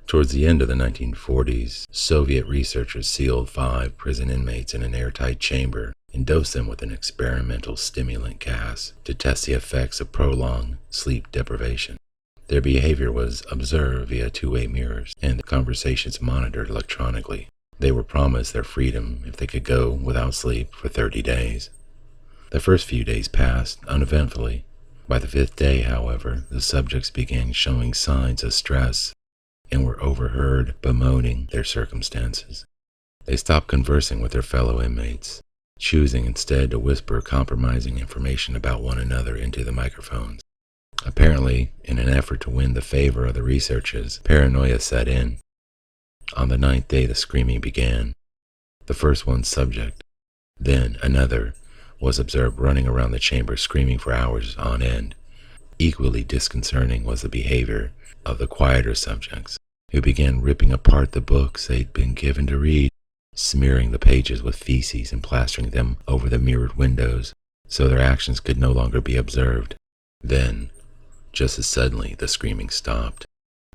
Towards the end of the 1940s, Soviet researchers sealed 5 prison inmates in an airtight chamber and dosed them with an experimental stimulant gas to test the effects of prolonged sleep deprivation. Their behavior was observed via two-way mirrors and the conversations monitored electronically. They were promised their freedom if they could go without sleep for 30 days. The first few days passed uneventfully. By the 5th day, however, the subjects began showing signs of stress and were overheard bemoaning their circumstances. They stopped conversing with their fellow inmates, choosing instead to whisper compromising information about one another into the microphones. Apparently, in an effort to win the favor of the researchers, paranoia set in. On the 9th day, the screaming began. The first one subject, then another, was observed running around the chamber screaming for hours on end. Equally disconcerting was the behavior of the quieter subjects, who began ripping apart the books they'd been given to read, smearing the pages with feces and plastering them over the mirrored windows so their actions could no longer be observed. Then, just as suddenly, the screaming stopped.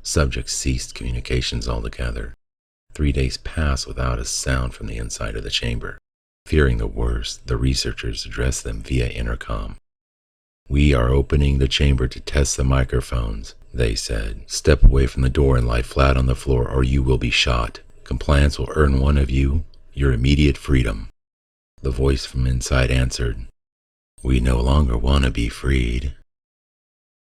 Subjects ceased communications altogether. 3 days passed without a sound from the inside of the chamber. Fearing the worst, the researchers addressed them via intercom. "We are opening the chamber to test the microphones," they said. "Step away from the door and lie flat on the floor or you will be shot. Compliance will earn one of you your immediate freedom." The voice from inside answered, "We no longer want to be freed."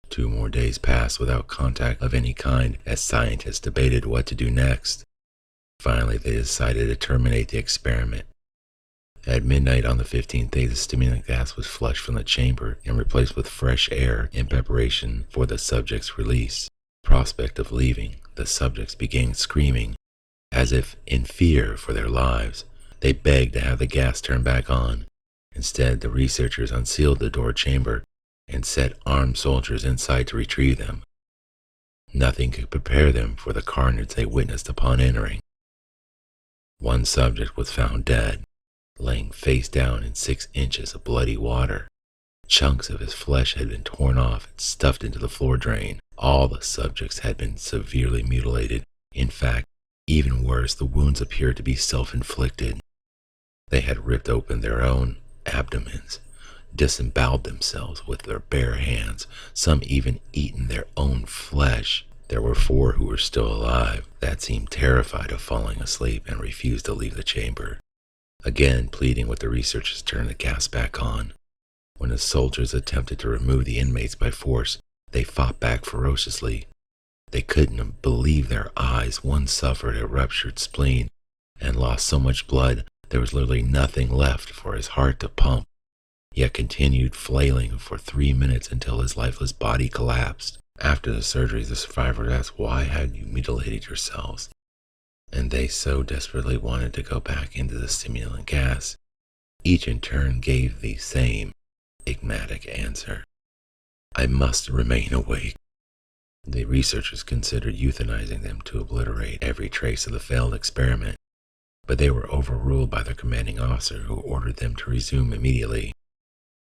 2 more days passed without contact of any kind as scientists debated what to do next. Finally, they decided to terminate the experiment. At midnight on the 15th day, the stimulant gas was flushed from the chamber and replaced with fresh air in preparation for the subjects' release. Prospect of leaving, the subjects began screaming, as if in fear for their lives. They begged to have the gas turned back on. Instead, the researchers unsealed the door chamber and set armed soldiers inside to retrieve them. Nothing could prepare them for the carnage they witnessed upon entering. One subject was found dead, laying face down in 6 inches of bloody water. Chunks of his flesh had been torn off and stuffed into the floor drain. All the subjects had been severely mutilated. In fact, even worse, the wounds appeared to be self-inflicted. They had ripped open their own abdomens, disemboweled themselves with their bare hands, some even eaten their own flesh. There were 4 who were still alive that seemed terrified of falling asleep and refused to leave the chamber. Again, pleading with the researchers to turn the gas back on. When the soldiers attempted to remove the inmates by force, they fought back ferociously. They couldn't believe their eyes. One suffered a ruptured spleen and lost so much blood there was literally nothing left for his heart to pump, yet continued flailing for 3 minutes until his lifeless body collapsed. After the surgery, the survivor asked, "Why had you mutilated yourselves?" And they so desperately wanted to go back into the stimulant gas. Each in turn gave the same enigmatic answer: "I must remain awake." The researchers considered euthanizing them to obliterate every trace of the failed experiment, but they were overruled by their commanding officer, who ordered them to resume immediately.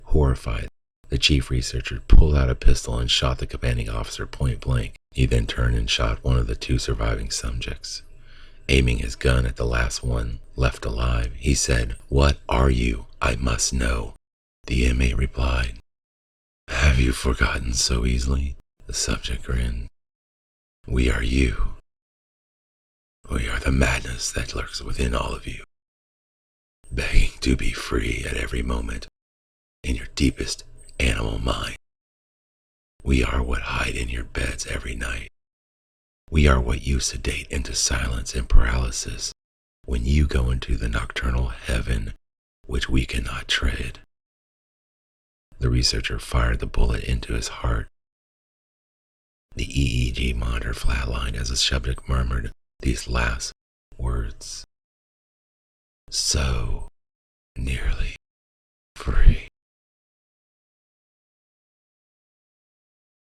Horrified, the chief researcher pulled out a pistol and shot the commanding officer point blank. He then turned and shot one of the 2 surviving subjects. Aiming his gun at the last one left alive, he said, "What are you? I must know." The inmate replied, "Have you forgotten so easily?" The subject grinned. "We are you. We are the madness that lurks within all of you, begging to be free at every moment in your deepest animal mind. We are what hide in your beds every night. We are what you sedate into silence and paralysis when you go into the nocturnal heaven which we cannot tread." The researcher fired the bullet into his heart. The EEG monitor flatlined as the subject murmured these last words: "So nearly free."